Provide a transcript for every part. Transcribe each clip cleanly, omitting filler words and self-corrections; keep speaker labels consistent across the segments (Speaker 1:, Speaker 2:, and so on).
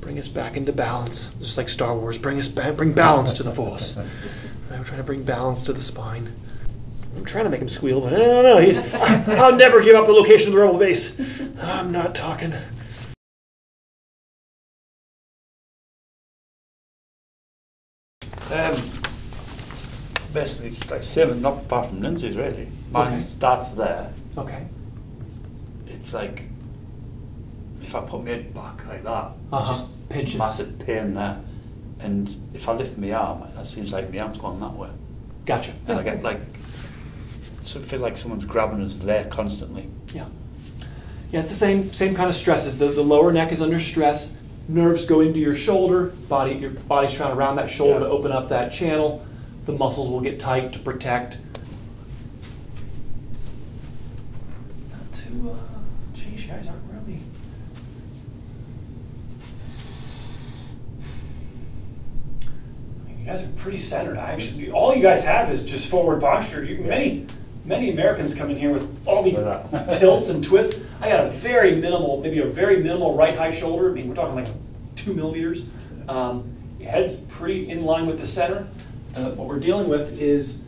Speaker 1: bring us back into balance. Just like Star Wars, bring balance to the Force. I'm trying to bring balance to the spine. I'm trying to make him squeal, but I don't know. I'll never give up the location of the rebel base. I'm not talking.
Speaker 2: Basically, it's like same, not far from Lindsay's really. Mine starts there.
Speaker 1: Okay.
Speaker 2: It's like if I put my head back like that,
Speaker 1: Just pinches.
Speaker 2: Massive pain there. And if I lift my arm, it seems like my arm's going that way.
Speaker 1: Gotcha.
Speaker 2: And I get like, so it feels like someone's grabbing us there constantly.
Speaker 1: Yeah. Yeah, it's the same kind of stresses. The lower neck is under stress. Nerves go into your shoulder. Your body's trying to round that shoulder to open up that channel. The muscles will get tight to protect. Not too, geez, you guys aren't really. I mean, you guys are pretty centered. All you guys have is just forward posture. Many Americans come in here with all these tilts and twists. I got maybe a very minimal right high shoulder. I mean, we're talking like 2 millimeters. Your head's pretty in line with the center. What we're dealing with is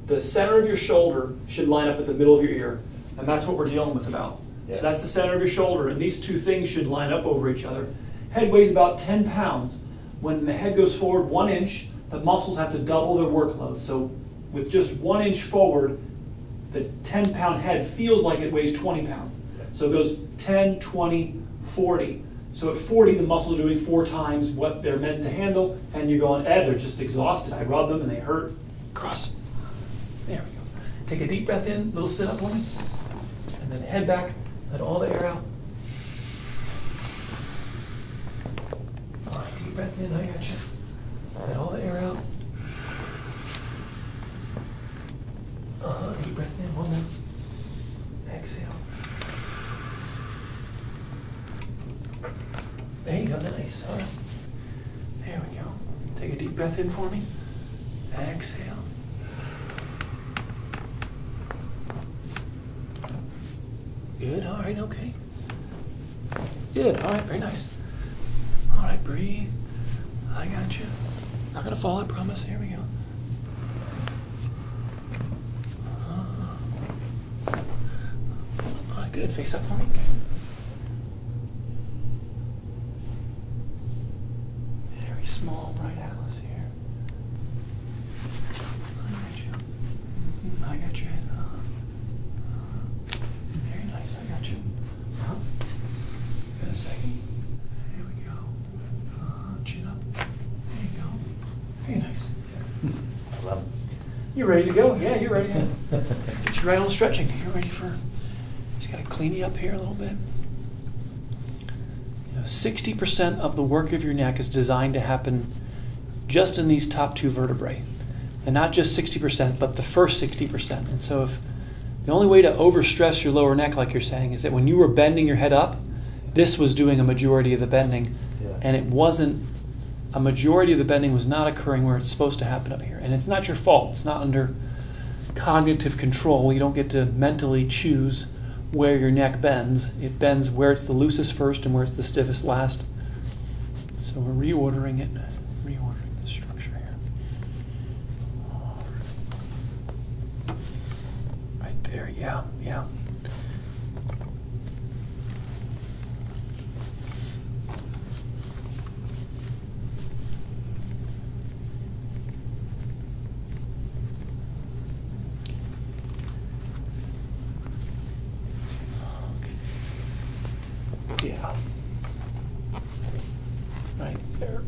Speaker 1: the center of your shoulder should line up at the middle of your ear, and that's what we're dealing with about. Yeah. So that's the center of your shoulder, and these two things should line up over each other. Head weighs about 10 pounds. When the head goes forward 1 inch, the muscles have to double their workload. So with just 1 inch forward, the 10-pound head feels like it weighs 20 pounds. So it goes 10, 20, 40. So at 40, the muscles are doing 4 times what they're meant to handle, and you're going, they're just exhausted. I rub them and they hurt. Cross. There we go. Take a deep breath in, little sit up for me, and then head back, let all the air out. All right, deep breath in, I got you. Let all the air out. Deep breath in, one more. Exhale. There you go, nice. All right. There we go. Take a deep breath in for me. Exhale. Good, all right, okay. Good, all right, very nice. All right, breathe. I got you. Not gonna fall, I promise. Here we go. All right, good, face up for me. Small right atlas here. I got you. I got your head. Very nice. I got you. Got a second. There we go. Chin up. There you go. Very nice.
Speaker 2: I love it.
Speaker 1: You ready to go? Yeah, you're ready. Get you right on stretching. You're ready for. Just gotta clean you up here a little bit. 60% of the work of your neck is designed to happen just in these top 2 vertebrae. And not just 60%, but the first 60%. And so if the only way to overstress your lower neck, like you're saying, is that when you were bending your head up, this was doing a majority of the bending. Yeah. And it wasn't, a majority of the bending was not occurring where it's supposed to happen up here. And it's not your fault. It's not under cognitive control. You don't get to mentally choose where your neck bends. It bends where it's the loosest first and where it's the stiffest last. So we're reordering the structure here. Right there, yeah. Yeah. Right there.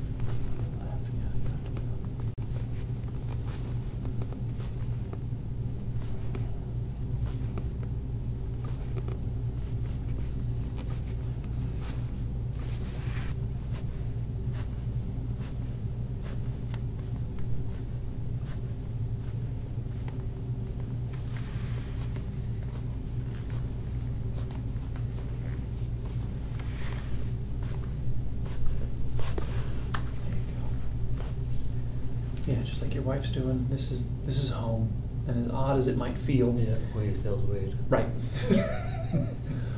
Speaker 1: Yeah, just like your wife's doing. This is home, and as odd as it might feel.
Speaker 3: Yeah, weird feels weird.
Speaker 1: Right.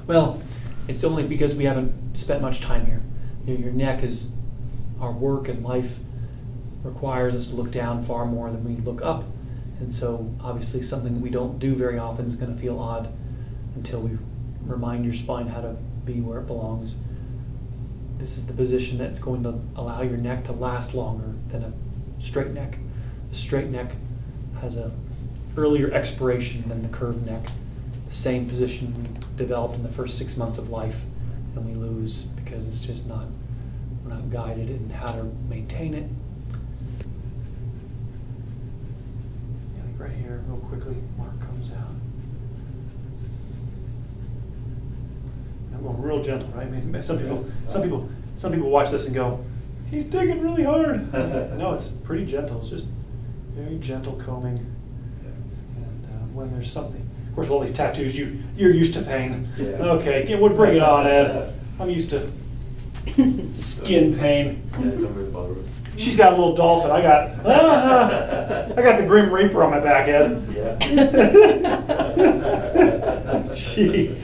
Speaker 1: Well, it's only because we haven't spent much time here.
Speaker 3: Your neck is, our work and life requires us to look down far more than we look up. And so obviously something that we don't do very often is going to feel odd until we remind your spine how to be where it belongs. This is the position that's going to allow your neck to last longer than a straight neck. The straight neck has a earlier expiration than the curved neck. The same position we developed in the first 6 months of life, and we lose because it's just not, we're not guided in how to maintain it. Yeah, like right here, real quickly, Mark comes out. I'm going real gentle, right? I mean, some people watch this and go, "He's digging really hard." No, it's pretty gentle. It's just very gentle combing. And when there's something, of course, with all these tattoos, you're used to pain.
Speaker 2: Yeah.
Speaker 3: Okay, bring it on, Ed. I'm used to skin pain.
Speaker 2: Yeah, don't really bother with it.
Speaker 3: She's got a little dolphin. I got the Grim Reaper on my back, Ed.
Speaker 2: Yeah.
Speaker 3: Gee.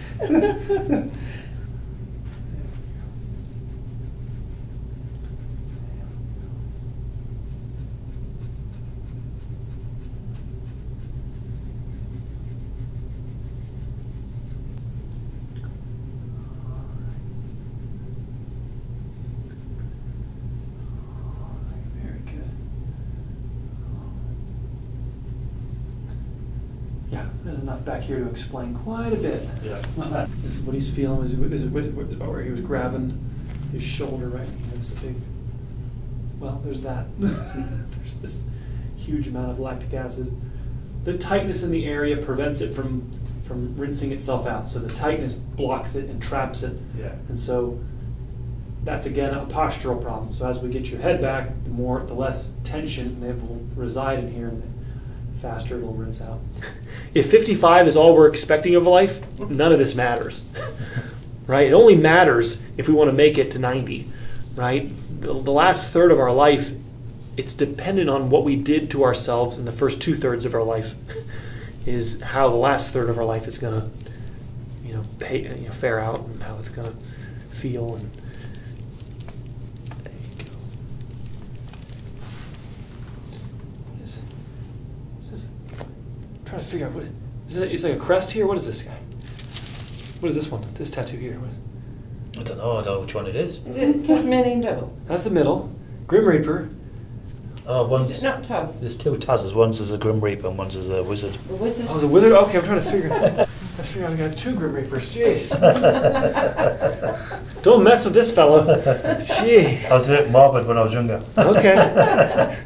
Speaker 3: Yeah, there's enough back here to explain quite a bit.
Speaker 2: Yeah.
Speaker 3: This is what he's feeling. This is where he was grabbing his shoulder right here. This big. Well, there's that. There's this huge amount of lactic acid. The tightness in the area prevents it from rinsing itself out. So the tightness blocks it and traps it.
Speaker 2: Yeah.
Speaker 3: And so that's again a postural problem. So as we get your head back, the less tension it will reside in here, and the faster it'll rinse out. If 55 is all we're expecting of life, none of this matters, right? It only matters if we want to make it to 90, right? The last third of our life, it's dependent on what we did to ourselves in the first 2/3 of our life, is how the last third of our life is going to, fare out, and how it's going to feel. And there you go. What is I'm trying to figure out what is it. Is like a crest here? What is this guy? What is this one? This tattoo here? What is
Speaker 2: I don't know which one it is.
Speaker 4: Is it Tasmanian Devil?
Speaker 3: That's the middle. Grim Reaper.
Speaker 2: Oh,
Speaker 4: Is it not Taz?
Speaker 2: There's two Tazes. One's as a Grim Reaper and one's as a wizard.
Speaker 4: The wizard?
Speaker 3: Oh, it's a wizard? Okay, I'm trying to figure out. I got 2 Grim Reapers. Jeez. Don't mess with this fella. Gee.
Speaker 2: I was a bit morbid when I was younger.
Speaker 3: Okay. Okay.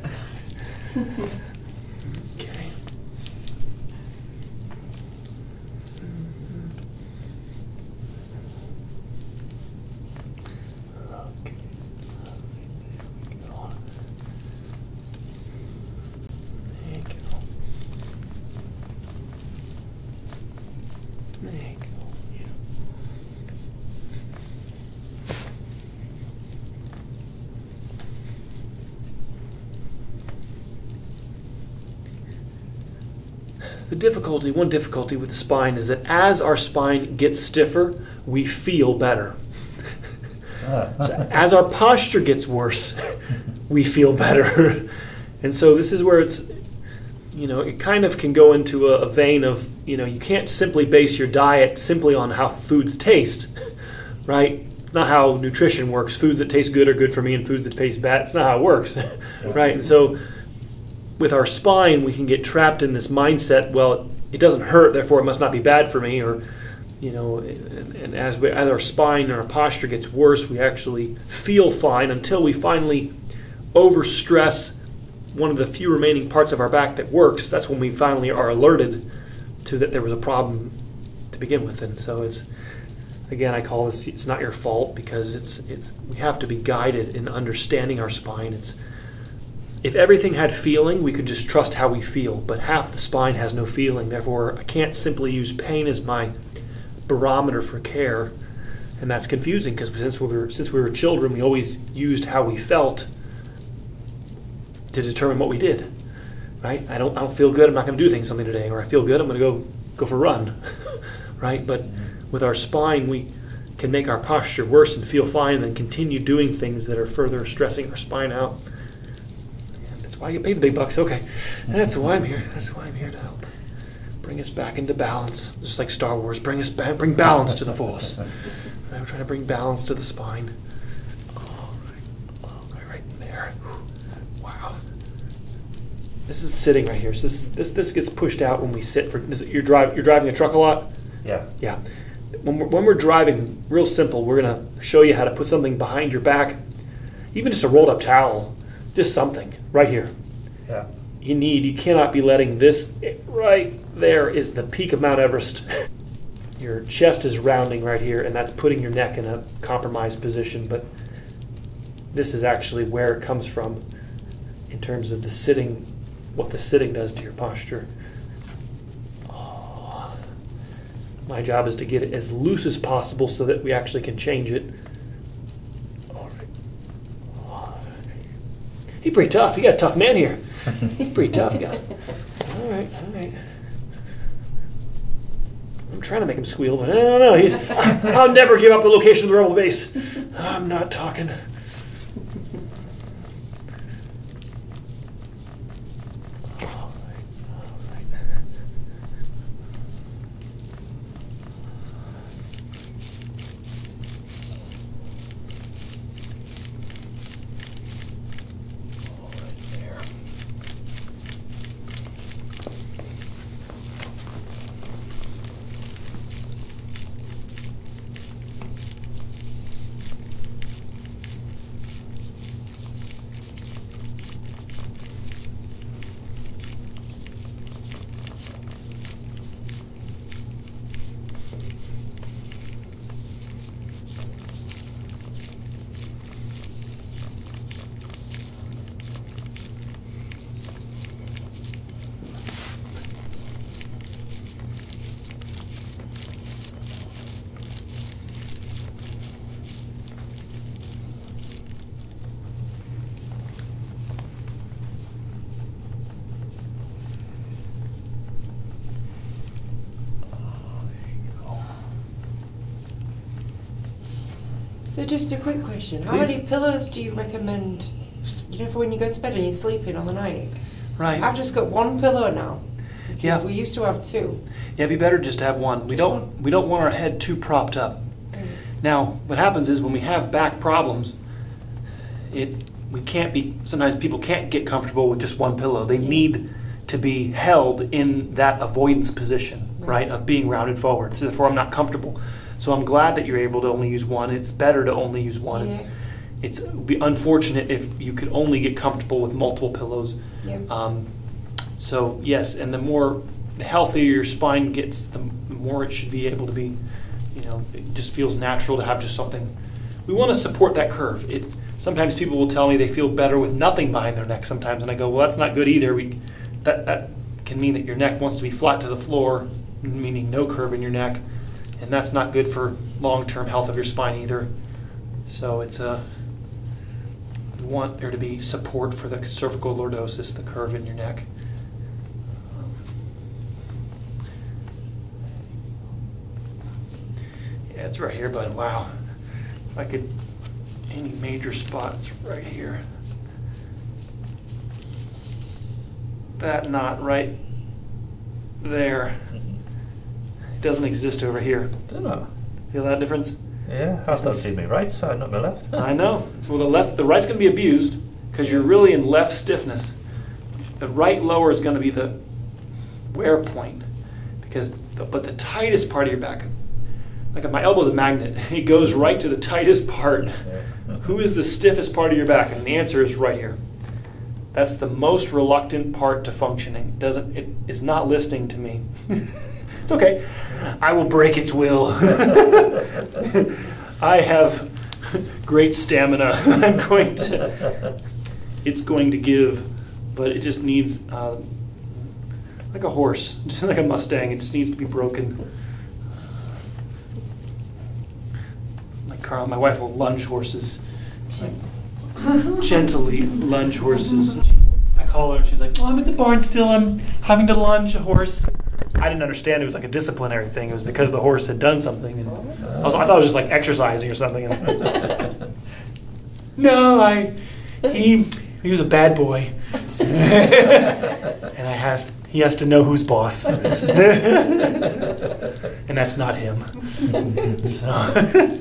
Speaker 3: One difficulty with the spine is that as our spine gets stiffer, we feel better. So as our posture gets worse, we feel better. And so this is where it's, it kind of can go into a vein of, you can't simply base your diet simply on how foods taste, right? It's not how nutrition works. Foods that taste good are good for me, and foods that taste bad, it's not how it works, right? And so with our spine, we can get trapped in this mindset, well, it doesn't hurt, therefore it must not be bad for me, or, and as our spine and our posture gets worse, we actually feel fine until we finally overstress one of the few remaining parts of our back that works. That's when we finally are alerted to that there was a problem to begin with. And so it's, again, I call this, it's not your fault, because we have to be guided in understanding our spine. If everything had feeling, we could just trust how we feel, but half the spine has no feeling. Therefore, I can't simply use pain as my barometer for care, and that's confusing, because since we were children, we always used how we felt to determine what we did. Right? I don't feel good, I'm not going to do something today, or I feel good, I'm going to go for a run. Right? But with our spine, can make our posture worse and feel fine and then continue doing things that are further stressing our spine out. And that's why you pay the big bucks. Okay, that's why I'm here. That's why I'm here to help. Bring us back into balance. Just like Star Wars, bring balance to the Force. I'm trying to bring balance to the spine. All right in there. Wow. This is sitting right here. So this gets pushed out when we sit. You're driving a truck a lot?
Speaker 5: Yeah.
Speaker 3: Yeah. When we're driving, real simple, we're going to show you how to put something behind your back, even just a rolled up towel, just something right here.
Speaker 5: Yeah.
Speaker 3: You cannot be letting this, right there is the peak of Mount Everest. Your chest is rounding right here, and that's putting your neck in a compromised position, but this is actually where it comes from in terms of the sitting, what the sitting does to your posture. Oh. My job is to get it as loose as possible so that we actually can change it. All right. Oh. He's pretty tough. You got a tough man here. He's pretty tough guy. All right. I'm trying to make him squeal, but I don't know. I'll never give up the location of the rebel base. I'm not talking. All right. There.
Speaker 4: So just a quick question. How
Speaker 3: Please.
Speaker 4: many pillows do you recommend, for when you go to bed and you're sleeping on the night?
Speaker 3: Right.
Speaker 4: I've just got one pillow now. Because
Speaker 3: Yeah.
Speaker 4: we used to have two.
Speaker 3: Yeah, it'd be better just to have one. We don't want our head too propped up. Now, what happens is when we have back problems, sometimes people can't get comfortable with just one pillow. They need to be held in that avoidance position, right, of being rounded forward. So therefore, I'm not comfortable. So I'm glad that you're able to only use one. It's better to only use one.
Speaker 4: Yeah.
Speaker 3: It would be unfortunate if you could only get comfortable with multiple pillows.
Speaker 4: Yeah.
Speaker 3: So yes, and the healthier your spine gets, the more it should be able to be, it just feels natural to have just something. We want to support that curve. Sometimes people will tell me they feel better with nothing behind their neck sometimes, and I go, well, that's not good either. That can mean that your neck wants to be flat to the floor, meaning no curve in your neck, and that's not good for long-term health of your spine either. So we want there to be support for the cervical lordosis, the curve in your neck. Yeah, it's right here, bud. Wow. If I could, any major spots right here. That knot right there. It doesn't exist over here.
Speaker 5: Don't know.
Speaker 3: Feel that difference?
Speaker 5: Yeah, has to be my right side, not my left.
Speaker 3: I know. Well, the right's going to be abused because you're really in left stiffness. The right lower is going to be the wear point but the tightest part of your back, like if my elbow's a magnet, it goes right to the tightest part.
Speaker 5: Yeah.
Speaker 3: Who is the stiffest part of your back? And the answer is right here. That's the most reluctant part to functioning. It's not listening to me. It's okay. I will break its will. I have great stamina. It's going to give, but it just needs, like a horse, just like a Mustang, it just needs to be broken. Like Carl, my wife will lunge horses. Gently lunge horses. I call her and she's like, oh, I'm at the barn still, I'm having to lunge a horse. I didn't understand it was like a disciplinary thing. It was because the horse had done something, and I thought it was just like exercising or something. No, he was a bad boy, and he has to know who's boss, and that's not him. So,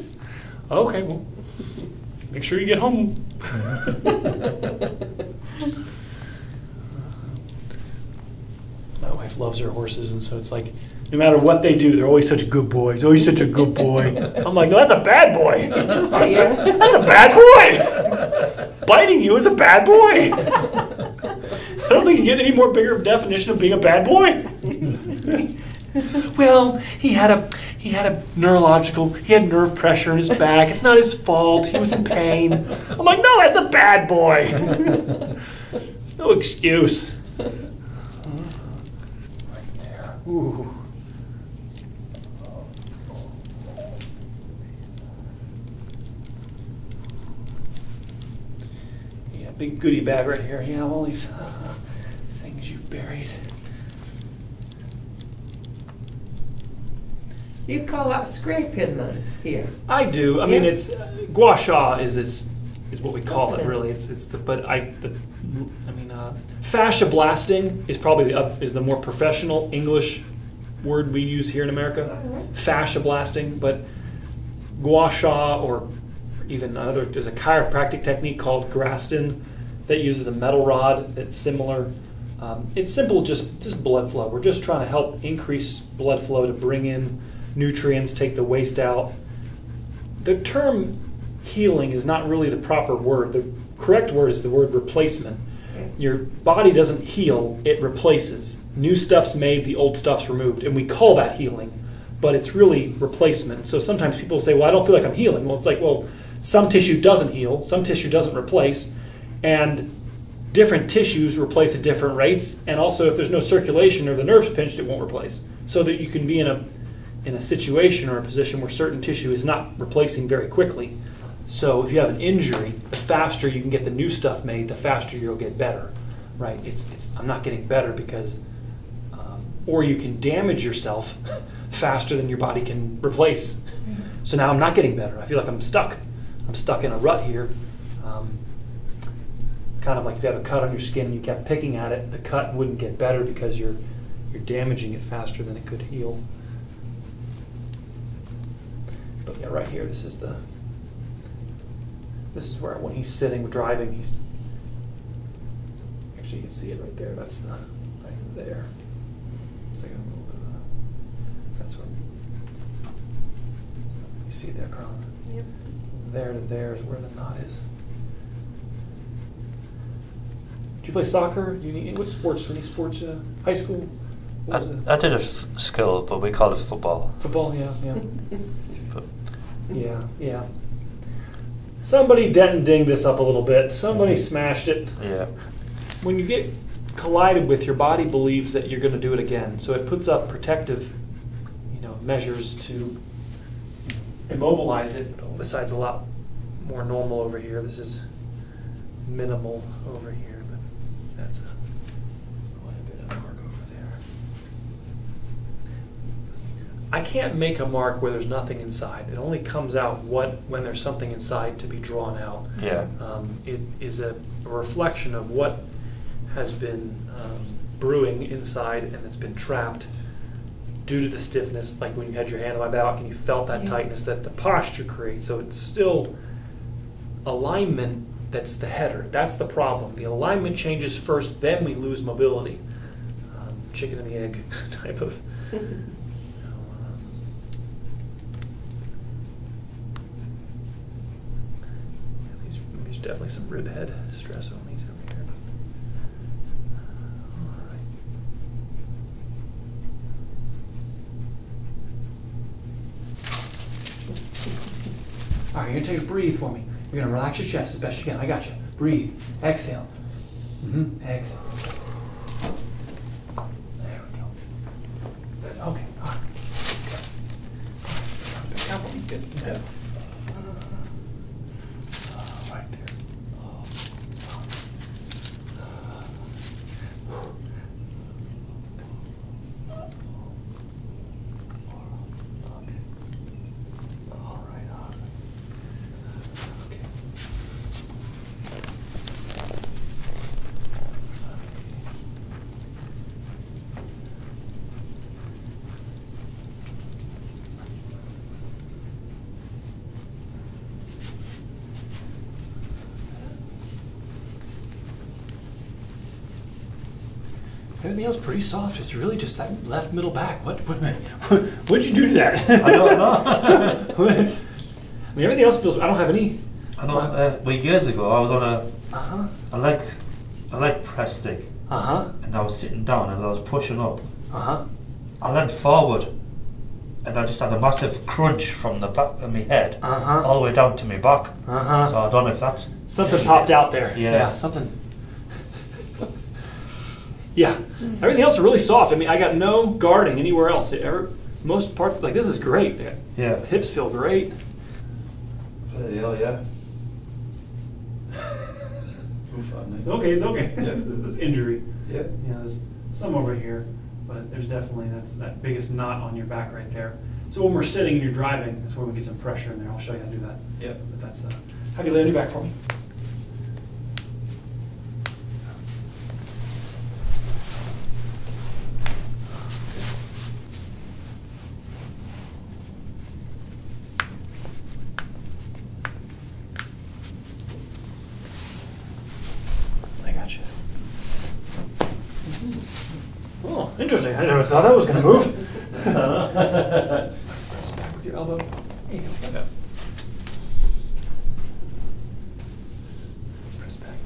Speaker 3: okay, well, make sure you get home. My wife loves her horses, and so it's like, no matter what they do, they're always such good boys. Always such a good boy. I'm like, no, that's a bad boy. That's a bad boy. Biting you is a bad boy. I don't think you get any more bigger definition of being a bad boy. Well, he had nerve pressure in his back. It's not his fault. He was in pain. I'm like, no, that's a bad boy. There's no excuse. Right there. Ooh. Yeah, big goodie bag right here. Yeah, all these things you've buried.
Speaker 4: You call that scraping then here?
Speaker 3: I do. I mean, it's gua sha is what we call it. Really, fascia blasting is probably the more professional English word we use here in America. Fascia blasting, but gua sha, or even there's a chiropractic technique called Graston that uses a metal rod that's similar. It's simple, just blood flow. We're just trying to help increase blood flow to bring in nutrients, take the waste out. The term healing is not really the proper word. The correct word is the word replacement. Your body doesn't heal, it replaces. New stuff's made, the old stuff's removed, and we call that healing, but it's really replacement. So sometimes people say, well, I don't feel like I'm healing. Well, it's like, well, some tissue doesn't heal, some tissue doesn't replace, and different tissues replace at different rates, and also if there's no circulation or the nerve's pinched, it won't replace. So that you can be in a situation or a position where certain tissue is not replacing very quickly. So if you have an injury, the faster you can get the new stuff made, the faster you'll get better, right? I'm not getting better because, or you can damage yourself faster than your body can replace. So now I'm not getting better. I feel like I'm stuck. I'm stuck in a rut here. Kind of like if you have a cut on your skin and you kept picking at it, the cut wouldn't get better because you're damaging it faster than it could heal. But yeah, right here, this is where when he's sitting driving, actually you can see it right there. That's right there. It's like a little bit of that's what you see there, Carl. Yep. There to there is where the knot is. Did you play soccer? What sports? Any sports? High school?
Speaker 5: I did a skill, but we call it football.
Speaker 3: Football, yeah. Yeah. Somebody dinged this up a little bit. Somebody smashed it.
Speaker 5: Yeah.
Speaker 3: When you get collided with, your body believes that you're going to do it again, so it puts up protective, measures to immobilize it. This side's a lot more normal over here. This is minimal over here, but that's quite a bit of mark over there. I can't make a mark where there's nothing inside. It only comes out when there's something inside to be drawn out.
Speaker 5: Yeah.
Speaker 3: It is a reflection of what has been brewing inside and it's been trapped due to the stiffness, like when you had your hand on my back and you felt that tightness that the posture creates. So it's still alignment that's the header. That's the problem. The alignment changes first, then we lose mobility. Chicken and the egg type of. There's definitely some rib head stress on these over here. All right, you're going to take a breathe for me. You're going to relax your chest as best you can. I got you. Breathe. Exhale. Exhale. There we go. Good. Okay. All right. Good. Good. Right there. Everything else pretty soft. It's really just that left middle back. What'd you do to that?
Speaker 5: I don't know.
Speaker 3: I mean, everything else feels. I don't have any.
Speaker 5: I know. Well, years ago, I was on a leg press thing, and I was sitting down as I was pushing up. I leant forward, and I just had a massive crunch from the back of my head all the way down to my back. So I don't know if that's
Speaker 3: something popped out there.
Speaker 5: Yeah,
Speaker 3: something. Yeah, everything else is really soft. I mean, I got no guarding anywhere else. Most parts, like this is great.
Speaker 5: Yeah.
Speaker 3: Hips feel great.
Speaker 2: Yeah.
Speaker 3: Okay, it's okay.
Speaker 2: Yeah.
Speaker 3: This injury.
Speaker 2: Yeah.
Speaker 3: Yeah, there's some over here, but there's definitely, that's that biggest knot on your back right there. So when we're sitting and you're driving, that's where we get some pressure in there. I'll show you how to do that.
Speaker 2: Yeah.
Speaker 3: But that's, have you lay on your back for me? I got you. Oh, interesting. I never thought that was going to move. Press back with your elbow. There you go.
Speaker 2: Yeah.
Speaker 3: Press back.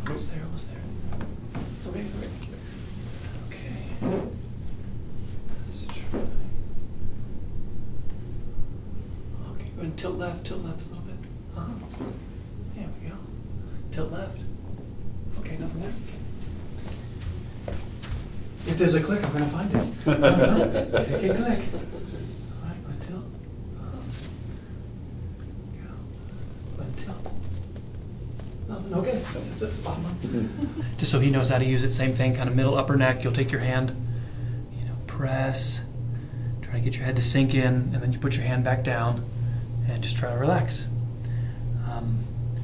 Speaker 3: Almost there, almost there. It's okay, okay. Let's try. Okay, go and tilt left a little bit. There we go. Tilt left. Okay, nothing there. If there's a click, I'm going to find it. If it can click. All right, until. Until. Nothing. Okay, that's the bottom one. Just so he knows how to use it, same thing, kind of middle, upper neck. You'll take your hand, press, try to get your head to sink in, and then you put your hand back down and just try to relax.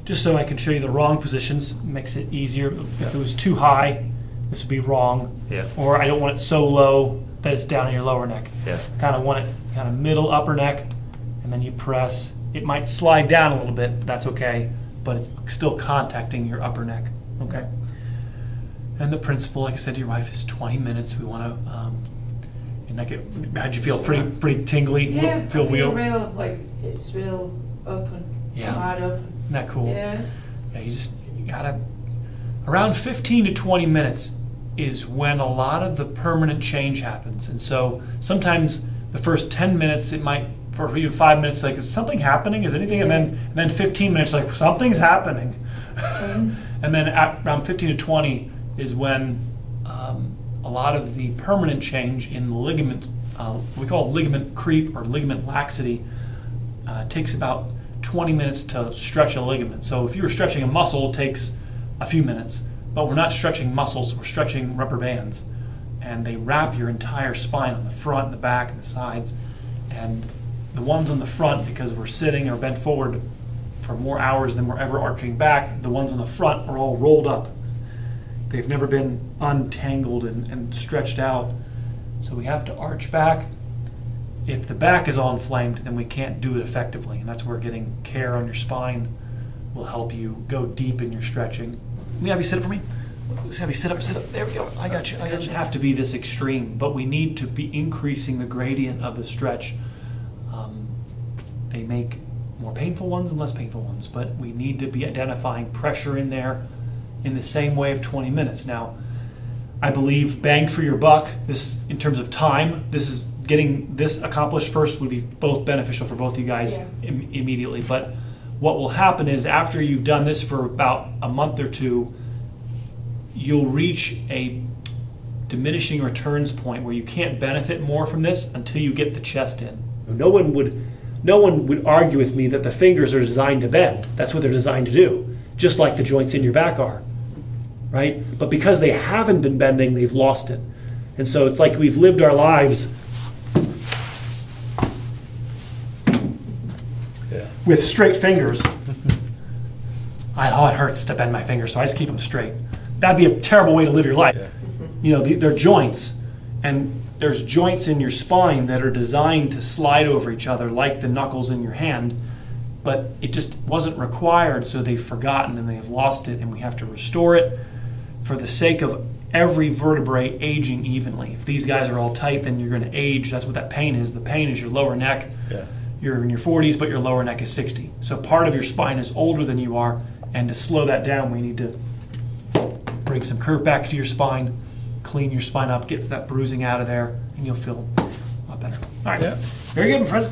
Speaker 3: Just so I can show you the wrong positions, makes it easier. If it was too high, this would be wrong.
Speaker 5: Yeah.
Speaker 3: Or I don't want it so low that it's down in your lower neck.
Speaker 5: Yeah.
Speaker 3: Kind of want it kind of middle, upper neck, and then you press. It might slide down a little bit, but that's okay, but it's still contacting your upper neck, okay? And the principle, like I said to your wife, is 20 minutes. We want to, how'd you feel? Pretty tingly?
Speaker 4: Yeah,
Speaker 3: Feel
Speaker 4: I
Speaker 3: real?
Speaker 4: real, like, it's real open.
Speaker 3: Yeah.
Speaker 4: Wide open.
Speaker 3: Isn't that cool?
Speaker 4: Yeah.
Speaker 3: Yeah, you gotta, around 15 to 20 minutes is when a lot of the permanent change happens. And so sometimes the first 10 minutes, it might, for you 5 minutes, like, is something happening? Is anything?
Speaker 4: Yeah.
Speaker 3: And then 15 minutes, like, something's happening. And then around 15 to 20 is when a lot of the permanent change in the ligament, we call it ligament creep or ligament laxity, takes about 20 minutes to stretch a ligament. So if you were stretching a muscle, it takes a few minutes, but we're not stretching muscles, we're stretching rubber bands. And they wrap your entire spine on the front, the back, and the sides. And the ones on the front, because we're sitting or bent forward for more hours than we're ever arching back, the ones on the front are all rolled up. They've never been untangled and stretched out. So we have to arch back. If the back is all inflamed, then we can't do it effectively. And that's where getting care on your spine will help you go deep in your stretching. Let me have you sit up for me. Let's have you sit up. There we go. I got you. It doesn't have to be this extreme, but we need to be increasing the gradient of the stretch. They make more painful ones and less painful ones, but we need to be identifying pressure in there in the same way of 20 minutes. Now, I believe bang for your buck, this in terms of time, this is getting this accomplished first would be both beneficial for both you guys immediately. But what will happen is after you've done this for about a month or two, you'll reach a diminishing returns point where you can't benefit more from this until you get the chest in. No one would argue with me that the fingers are designed to bend. That's what they're designed to do, just like the joints in your back are, right? But because they haven't been bending, they've lost it. And so it's like we've lived our lives with straight fingers. It hurts to bend my fingers, so I just keep them straight. That'd be a terrible way to live your life. Yeah. They're joints, and there's joints in your spine that are designed to slide over each other like the knuckles in your hand, but it just wasn't required, so they've forgotten and they've lost it, and we have to restore it for the sake of every vertebrae aging evenly. If these guys are all tight, then you're going to age. That's what that pain is. The pain is your lower neck.
Speaker 2: Yeah.
Speaker 3: You're in your 40s, but your lower neck is 60. So part of your spine is older than you are, and to slow that down, we need to bring some curve back to your spine, clean your spine up, get that bruising out of there, and you'll feel a lot better. All right.
Speaker 2: Yeah.
Speaker 3: Very good, my friend.